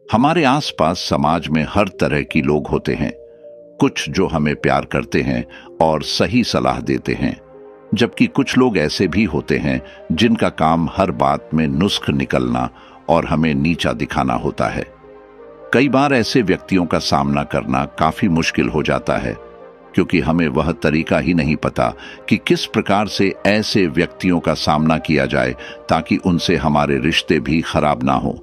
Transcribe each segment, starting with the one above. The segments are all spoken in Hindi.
हमारे आसपास समाज में हर तरह की लोग होते हैं। कुछ जो हमें प्यार करते हैं और सही सलाह देते हैं, जबकि कुछ लोग ऐसे भी होते हैं जिनका काम हर बात में नुस्ख निकलना और हमें नीचा दिखाना होता है। कई बार ऐसे व्यक्तियों का सामना करना काफी मुश्किल हो जाता है, क्योंकि हमें वह तरीका ही नहीं पता कि किस प्रकार से ऐसे व्यक्तियों का सामना किया जाए ताकि उनसे हमारे रिश्ते भी खराब ना हो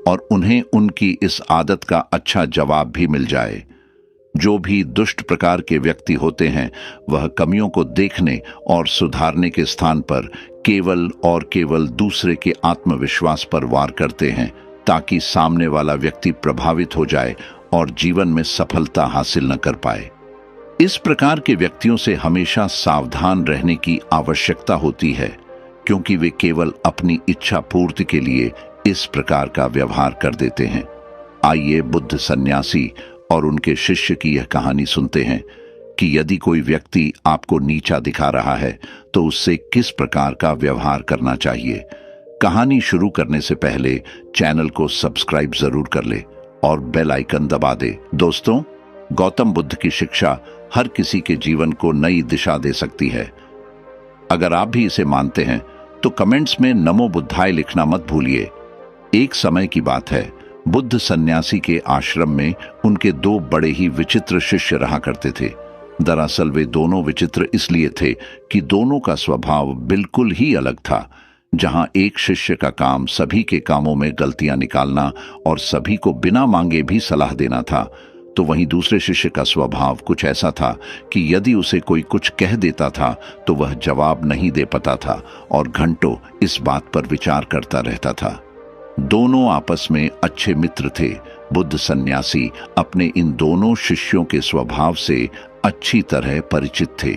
और उन्हें उनकी इस आदत का अच्छा जवाब भी मिल जाए। जो भी दुष्ट प्रकार के व्यक्ति होते हैं, वह कमियों को देखने और सुधारने के स्थान पर केवल और केवल दूसरे के आत्मविश्वास पर वार करते हैं, ताकि सामने वाला व्यक्ति प्रभावित हो जाए और जीवन में सफलता हासिल न कर पाए। इस प्रकार के व्यक्तियों से हमेशा सावधान रहने की आवश्यकता होती है, क्योंकि वे केवल अपनी इच्छा पूर्ति के लिए इस प्रकार का व्यवहार कर देते हैं। आइए बुद्ध सन्यासी और उनके शिष्य की यह कहानी सुनते हैं कि यदि कोई व्यक्ति आपको नीचा दिखा रहा है तो उससे किस प्रकार का व्यवहार करना चाहिए। कहानी शुरू करने से पहले चैनल को सब्सक्राइब जरूर कर ले और बेल आइकन दबा दे। दोस्तों, गौतम बुद्ध की शिक्षा हर किसी के जीवन को नई दिशा दे सकती है। अगर आप भी इसे मानते हैं तो कमेंट्स में नमो बुद्धाय लिखना मत भूलिए। एक समय की बात है, बुद्ध सन्यासी के आश्रम में उनके दो बड़े ही विचित्र शिष्य रहा करते थे। दरअसल वे दोनों विचित्र इसलिए थे कि दोनों का स्वभाव बिल्कुल ही अलग था। जहां एक शिष्य का काम सभी के कामों में गलतियां निकालना और सभी को बिना मांगे भी सलाह देना था, तो वहीं दूसरे शिष्य का स्वभाव कुछ ऐसा था कि यदि उसे कोई कुछ कह देता था तो वह जवाब नहीं दे पाता था और घंटों इस बात पर विचार करता रहता था। दोनों आपस में अच्छे मित्र थे। बुद्ध सन्यासी अपने इन दोनों शिष्यों के स्वभाव से अच्छी तरह परिचित थे।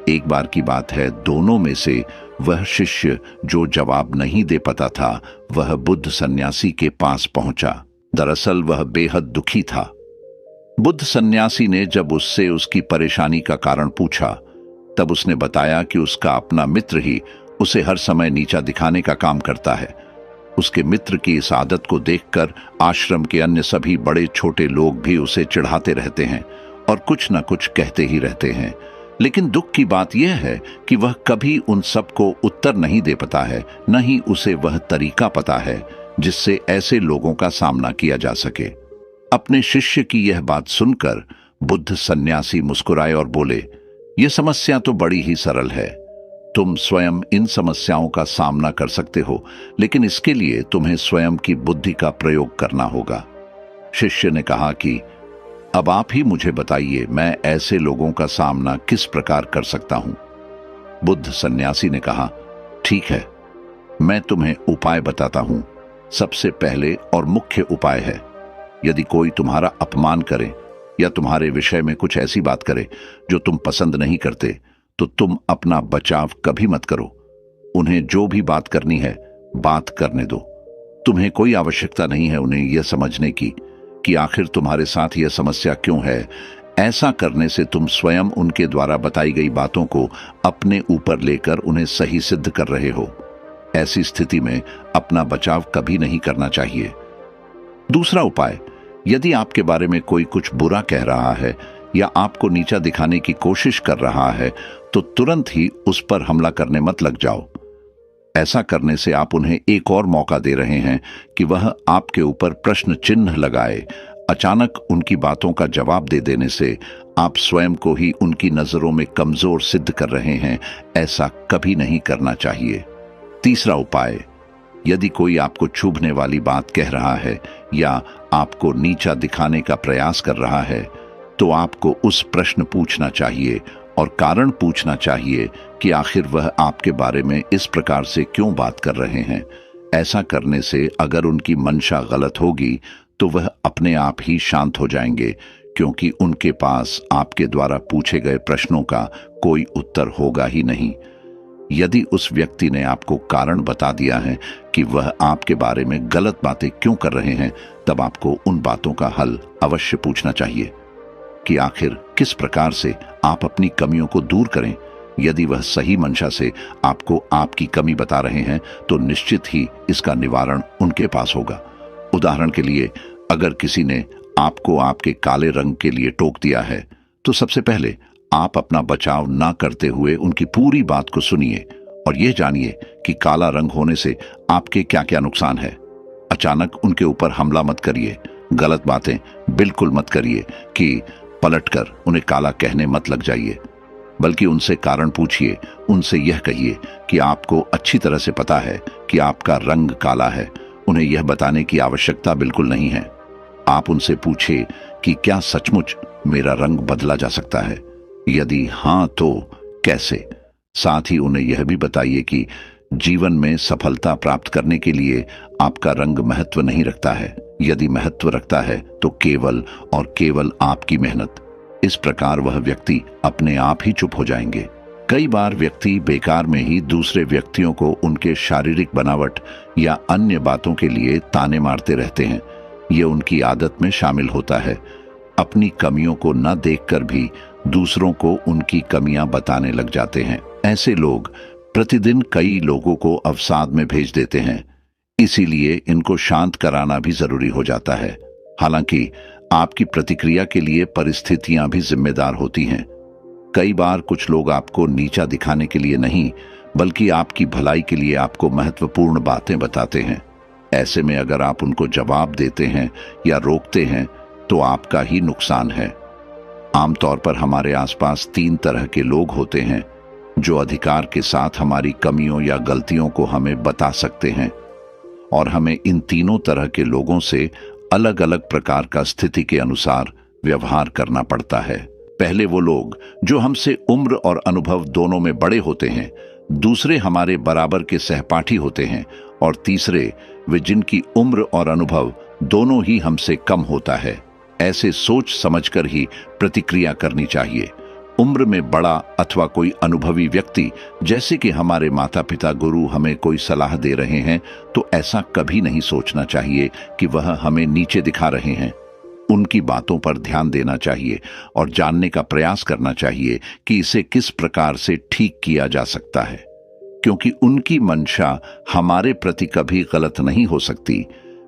एक बार की बात है, दोनों में से वह शिष्य जो जवाब नहीं दे पाता था, वह बुद्ध सन्यासी के पास पहुंचा। दरअसल वह बेहद दुखी था। बुद्ध सन्यासी ने जब उससे उसकी परेशानी का कारण पूछा, तब उसने बताया कि उसका अपना मित्र ही उसे हर समय नीचा दिखाने का काम करता है। उसके मित्र की इस आदत को देखकर आश्रम के अन्य सभी बड़े छोटे लोग भी उसे चिढ़ाते रहते हैं और कुछ न कुछ कहते ही रहते हैं। लेकिन दुख की बात यह है कि वह कभी उन सबको उत्तर नहीं दे पाता है, न ही उसे वह तरीका पता है जिससे ऐसे लोगों का सामना किया जा सके। अपने शिष्य की यह बात सुनकर बुद्ध सन्यासी मुस्कुराए और बोले, यह समस्या तो बड़ी ही सरल है। तुम स्वयं इन समस्याओं का सामना कर सकते हो, लेकिन इसके लिए तुम्हें स्वयं की बुद्धि का प्रयोग करना होगा। शिष्य ने कहा कि अब आप ही मुझे बताइए, मैं ऐसे लोगों का सामना किस प्रकार कर सकता हूं। बुद्ध सन्यासी ने कहा, ठीक है, मैं तुम्हें उपाय बताता हूं। सबसे पहले और मुख्य उपाय है, यदि कोई तुम्हारा अपमान करे या तुम्हारे विषय में कुछ ऐसी बात करे जो तुम पसंद नहीं करते, तो तुम अपना बचाव कभी मत करो। उन्हें जो भी बात करनी है, बात करने दो। तुम्हें कोई आवश्यकता नहीं है उन्हें यह समझने की कि आखिर तुम्हारे साथ यह समस्या क्यों है। ऐसा करने से तुम स्वयं उनके द्वारा बताई गई बातों को अपने ऊपर लेकर उन्हें सही सिद्ध कर रहे हो। ऐसी स्थिति में अपना बचाव कभी नहीं करना चाहिए। दूसरा उपाय, यदि आपके बारे में कोई कुछ बुरा कह रहा है या आपको नीचा दिखाने की कोशिश कर रहा है, तो तुरंत ही उस पर हमला करने मत लग जाओ। ऐसा करने से आप उन्हें एक और मौका दे रहे हैं कि वह आपके ऊपर प्रश्न चिन्ह लगाए। अचानक उनकी बातों का जवाब दे देने से आप स्वयं को ही उनकी नजरों में कमजोर सिद्ध कर रहे हैं। ऐसा कभी नहीं करना चाहिए। तीसरा उपाय, यदि कोई आपको चुभने वाली बात कह रहा है या आपको नीचा दिखाने का प्रयास कर रहा है, तो आपको उस प्रश्न पूछना चाहिए और कारण पूछना चाहिए कि आखिर वह आपके बारे में इस प्रकार से क्यों बात कर रहे हैं। ऐसा करने से अगर उनकी मंशा गलत होगी तो वह अपने आप ही शांत हो जाएंगे, क्योंकि उनके पास आपके द्वारा पूछे गए प्रश्नों का कोई उत्तर होगा ही नहीं। यदि उस व्यक्ति ने आपको कारण बता दिया है कि वह आपके बारे में गलत बातें क्यों कर रहे हैं, तब आपको उन बातों का हल अवश्य पूछना चाहिए कि आखिर किस प्रकार से आप अपनी कमियों को दूर करें। यदि वह सही मंशा से आपको आपकी कमी बता रहे हैं, तो निश्चित ही इसका निवारण उनके पास होगा। उदाहरण के लिए, अगर किसी ने आपको आपके काले रंग के लिए टोक दिया है तो सबसे पहले आप अपना बचाव ना करते हुए उनकी पूरी बात को सुनिए और यह जानिए कि काला रंग होने से आपके क्या क्या नुकसान है। अचानक उनके ऊपर हमला मत करिए, गलत बातें बिल्कुल मत करिए कि पलटकर उन्हें काला कहने मत लग जाइए, बल्कि उनसे कारण पूछिए। उनसे यह कहिए कि आपको अच्छी तरह से पता है कि आपका रंग काला है, उन्हें यह बताने की आवश्यकता बिल्कुल नहीं है। आप उनसे पूछे कि क्या सचमुच मेरा रंग बदला जा सकता है, यदि हां तो कैसे। साथ ही उन्हें यह भी बताइए कि जीवन में सफलता प्राप्त करने के लिए आपका रंग महत्व नहीं रखता है, यदि महत्व रखता है तो केवल और केवल आपकी मेहनत। इस प्रकार वह व्यक्ति अपने आप ही चुप हो जाएंगे। कई बार व्यक्ति बेकार में ही दूसरे व्यक्तियों को उनके शारीरिक बनावट या अन्य बातों के लिए ताने मारते रहते हैं। ये उनकी आदत में शामिल होता है। अपनी कमियों को न देखकर भी दूसरों को उनकी कमियां बताने लग जाते हैं। ऐसे लोग प्रतिदिन कई लोगों को अवसाद में भेज देते हैं, इसीलिए इनको शांत कराना भी जरूरी हो जाता है। हालांकि आपकी प्रतिक्रिया के लिए परिस्थितियां भी जिम्मेदार होती हैं। कई बार कुछ लोग आपको नीचा दिखाने के लिए नहीं, बल्कि आपकी भलाई के लिए आपको महत्वपूर्ण बातें बताते हैं। ऐसे में अगर आप उनको जवाब देते हैं या रोकते हैं तो आपका ही नुकसान है। आमतौर पर हमारे आसपास 3 तरह के लोग होते हैं जो अधिकार के साथ हमारी कमियों या गलतियों को हमें बता सकते हैं, और हमें इन तीनों तरह के लोगों से अलग अलग प्रकार का स्थिति के अनुसार व्यवहार करना पड़ता है। पहले वो लोग जो हमसे उम्र और अनुभव दोनों में बड़े होते हैं, दूसरे हमारे बराबर के सहपाठी होते हैं, और तीसरे वे जिनकी उम्र और अनुभव दोनों ही हमसे कम होता है। ऐसे सोच समझकर ही प्रतिक्रिया करनी चाहिए। उम्र में बड़ा अथवा कोई अनुभवी व्यक्ति, जैसे कि हमारे माता पिता गुरु हमें कोई सलाह दे रहे हैं, तो ऐसा कभी नहीं सोचना चाहिए कि वह हमें नीचे दिखा रहे हैं। उनकी बातों पर ध्यान देना चाहिए और जानने का प्रयास करना चाहिए कि इसे किस प्रकार से ठीक किया जा सकता है, क्योंकि उनकी मंशा हमारे प्रति कभी गलत नहीं हो सकती।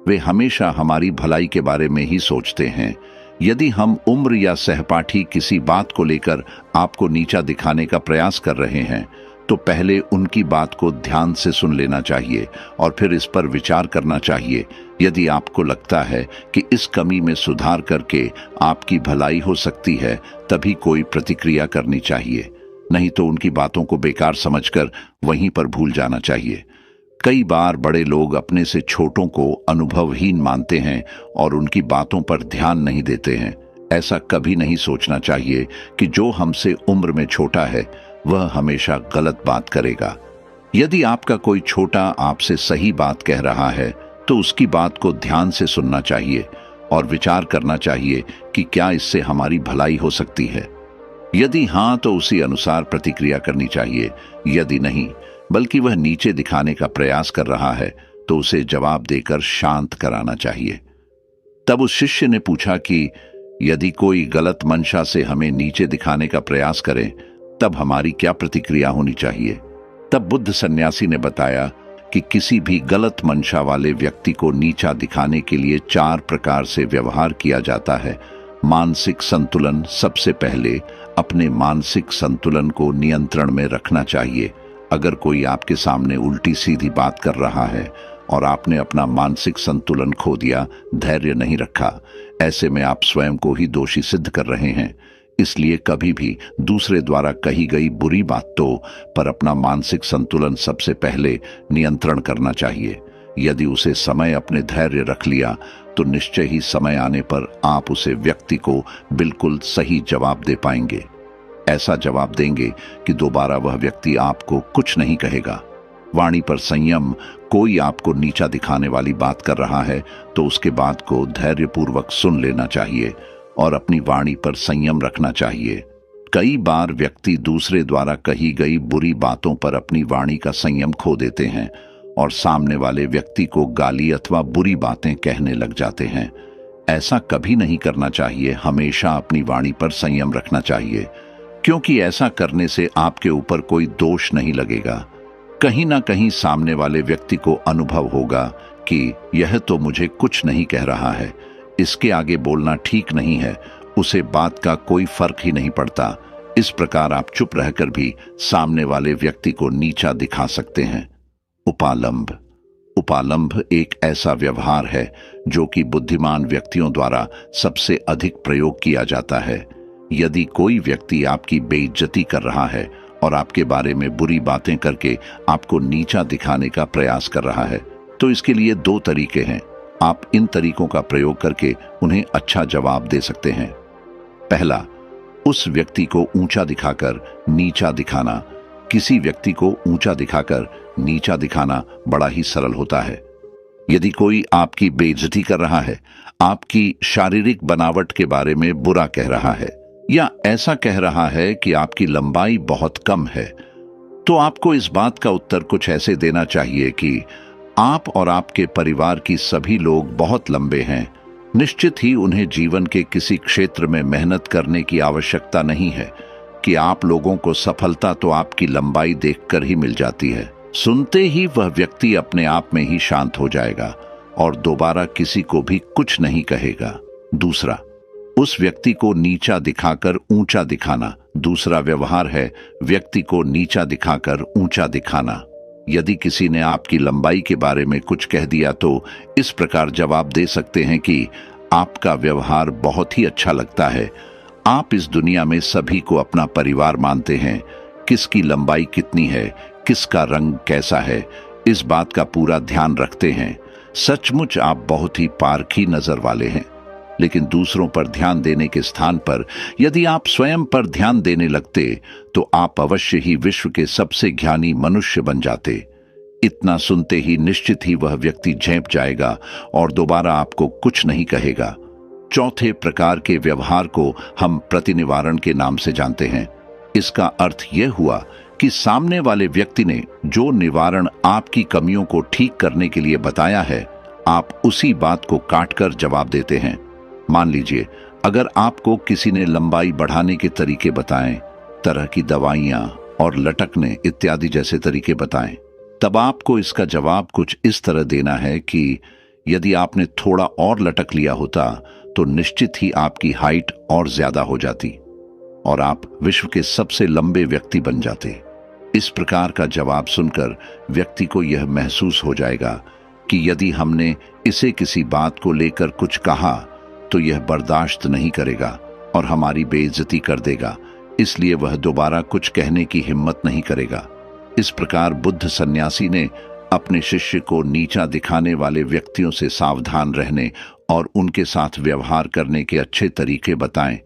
वे हमेशा हमारी भलाई के बारे में ही सोचते हैं। यदि हम उम्र या सहपाठी किसी बात को लेकर आपको नीचा दिखाने का प्रयास कर रहे हैं, तो पहले उनकी बात को ध्यान से सुन लेना चाहिए और फिर इस पर विचार करना चाहिए। यदि आपको लगता है कि इस कमी में सुधार करके आपकी भलाई हो सकती है, तभी कोई प्रतिक्रिया करनी चाहिए, नहीं तो उनकी बातों को बेकार समझकर वहीं पर भूल जाना चाहिए। कई बार बड़े लोग अपने से छोटों को अनुभवहीन मानते हैं और उनकी बातों पर ध्यान नहीं देते हैं। ऐसा कभी नहीं सोचना चाहिए कि जो हमसे उम्र में छोटा है वह हमेशा गलत बात करेगा। यदि आपका कोई छोटा आपसे सही बात कह रहा है तो उसकी बात को ध्यान से सुनना चाहिए और विचार करना चाहिए कि क्या इससे हमारी भलाई हो सकती है। यदि हां तो उसी अनुसार प्रतिक्रिया करनी चाहिए, यदि नहीं बल्कि वह नीचे दिखाने का प्रयास कर रहा है तो उसे जवाब देकर शांत कराना चाहिए। तब उस शिष्य ने पूछा कि यदि कोई गलत मंशा से हमें नीचे दिखाने का प्रयास करे तब हमारी क्या प्रतिक्रिया होनी चाहिए। तब बुद्ध सन्यासी ने बताया कि किसी भी गलत मंशा वाले व्यक्ति को नीचा दिखाने के लिए 4 प्रकार से व्यवहार किया जाता है। मानसिक संतुलन। सबसे पहले अपने मानसिक संतुलन को नियंत्रण में रखना चाहिए। अगर कोई आपके सामने उल्टी सीधी बात कर रहा है और आपने अपना मानसिक संतुलन खो दिया, धैर्य नहीं रखा, ऐसे में आप स्वयं को ही दोषी सिद्ध कर रहे हैं। इसलिए कभी भी दूसरे द्वारा कही गई बुरी बातों पर अपना मानसिक संतुलन सबसे पहले नियंत्रण करना चाहिए। यदि उसे समय अपने धैर्य रख लिया तो निश्चय ही समय आने पर आप उसे व्यक्ति को बिल्कुल सही जवाब दे पाएंगे। ऐसा जवाब देंगे कि दोबारा वह व्यक्ति आपको कुछ नहीं कहेगा। वाणी पर संयम। कोई आपको नीचा दिखाने वाली बात कर रहा है तो उसके बात को धैर्यपूर्वक सुन लेना चाहिए और अपनी वाणी पर संयम रखना चाहिए। कई बार व्यक्ति दूसरे द्वारा कही गई बुरी बातों पर अपनी वाणी का संयम खो देते हैं और सामने वाले व्यक्ति को गाली अथवा बुरी बातें कहने लग जाते हैं। ऐसा कभी नहीं करना चाहिए। हमेशा अपनी वाणी पर संयम रखना चाहिए, क्योंकि ऐसा करने से आपके ऊपर कोई दोष नहीं लगेगा। कहीं ना कहीं सामने वाले व्यक्ति को अनुभव होगा कि यह तो मुझे कुछ नहीं कह रहा है, इसके आगे बोलना ठीक नहीं है, उसे बात का कोई फर्क ही नहीं पड़ता। इस प्रकार आप चुप रहकर भी सामने वाले व्यक्ति को नीचा दिखा सकते हैं। उपालंभ। उपालंभ एक ऐसा व्यवहार है जो कि बुद्धिमान व्यक्तियों द्वारा सबसे अधिक प्रयोग किया जाता है। यदि कोई व्यक्ति आपकी बेइज्जती कर रहा है और आपके बारे में बुरी बातें करके आपको नीचा दिखाने का प्रयास कर रहा है, तो इसके लिए दो तरीके हैं। आप इन तरीकों का प्रयोग करके उन्हें अच्छा जवाब दे सकते हैं। पहला, उस व्यक्ति को ऊंचा दिखाकर नीचा दिखाना। किसी व्यक्ति को ऊंचा दिखाकर नीचा दिखाना बड़ा ही सरल होता है। यदि कोई आपकी बेइज्जती कर रहा है, आपकी शारीरिक बनावट के बारे में बुरा कह रहा है या ऐसा कह रहा है कि आपकी लंबाई बहुत कम है, तो आपको इस बात का उत्तर कुछ ऐसे देना चाहिए कि आप और आपके परिवार की सभी लोग बहुत लंबे हैं। निश्चित ही उन्हें जीवन के किसी क्षेत्र में मेहनत करने की आवश्यकता नहीं है कि आप लोगों को सफलता तो आपकी लंबाई देखकर ही मिल जाती है। सुनते ही वह व्यक्ति अपने आप में ही शांत हो जाएगा और दोबारा किसी को भी कुछ नहीं कहेगा। दूसरा, उस व्यक्ति को नीचा दिखाकर ऊंचा दिखाना। दूसरा व्यवहार है व्यक्ति को नीचा दिखाकर ऊंचा दिखाना। यदि किसी ने आपकी लंबाई के बारे में कुछ कह दिया तो इस प्रकार जवाब दे सकते हैं कि आपका व्यवहार बहुत ही अच्छा लगता है। आप इस दुनिया में सभी को अपना परिवार मानते हैं। किसकी लंबाई कितनी है, किसका रंग कैसा है, इस बात का पूरा ध्यान रखते हैं। सचमुच आप बहुत ही पारखी नजर वाले हैं। लेकिन दूसरों पर ध्यान देने के स्थान पर यदि आप स्वयं पर ध्यान देने लगते तो आप अवश्य ही विश्व के सबसे ज्ञानी मनुष्य बन जाते। इतना सुनते ही निश्चित ही वह व्यक्ति झेंप जाएगा और दोबारा आपको कुछ नहीं कहेगा। चौथे प्रकार के व्यवहार को हम प्रतिनिवारण के नाम से जानते हैं। इसका अर्थ यह हुआ कि सामने वाले व्यक्ति ने जो निवारण आपकी कमियों को ठीक करने के लिए बताया है, आप उसी बात को काटकर जवाब देते हैं। मान लीजिए, अगर आपको किसी ने लंबाई बढ़ाने के तरीके बताएं, तरह की दवाइयां और लटकने इत्यादि जैसे तरीके बताएं, तब आपको इसका जवाब कुछ इस तरह देना है कि यदि आपने थोड़ा और लटक लिया होता तो निश्चित ही आपकी हाइट और ज्यादा हो जाती और आप विश्व के सबसे लंबे व्यक्ति बन जाते। इस प्रकार का जवाब सुनकर व्यक्ति को यह महसूस हो जाएगा कि यदि हमने इसे किसी बात को लेकर कुछ कहा तो यह बर्दाश्त नहीं करेगा और हमारी बेइज्जती कर देगा, इसलिए वह दोबारा कुछ कहने की हिम्मत नहीं करेगा। इस प्रकार बुद्ध सन्यासी ने अपने शिष्य को नीचा दिखाने वाले व्यक्तियों से सावधान रहने और उनके साथ व्यवहार करने के अच्छे तरीके बताएं।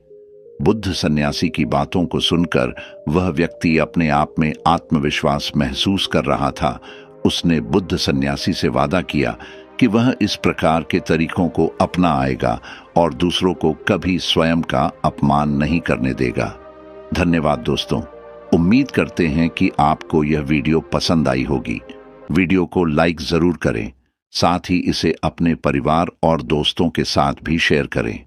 बुद्ध सन्यासी की बातों को सुनकर वह व्यक्ति अपने आप में आत्मविश्वास महसूस कर रहा था। उसने बुद्ध सन्यासी से वादा किया कि वह इस प्रकार के तरीकों को अपना आएगा और दूसरों को कभी स्वयं का अपमान नहीं करने देगा। धन्यवाद दोस्तों, उम्मीद करते हैं कि आपको यह वीडियो पसंद आई होगी। वीडियो को लाइक जरूर करें, साथ ही इसे अपने परिवार और दोस्तों के साथ भी शेयर करें।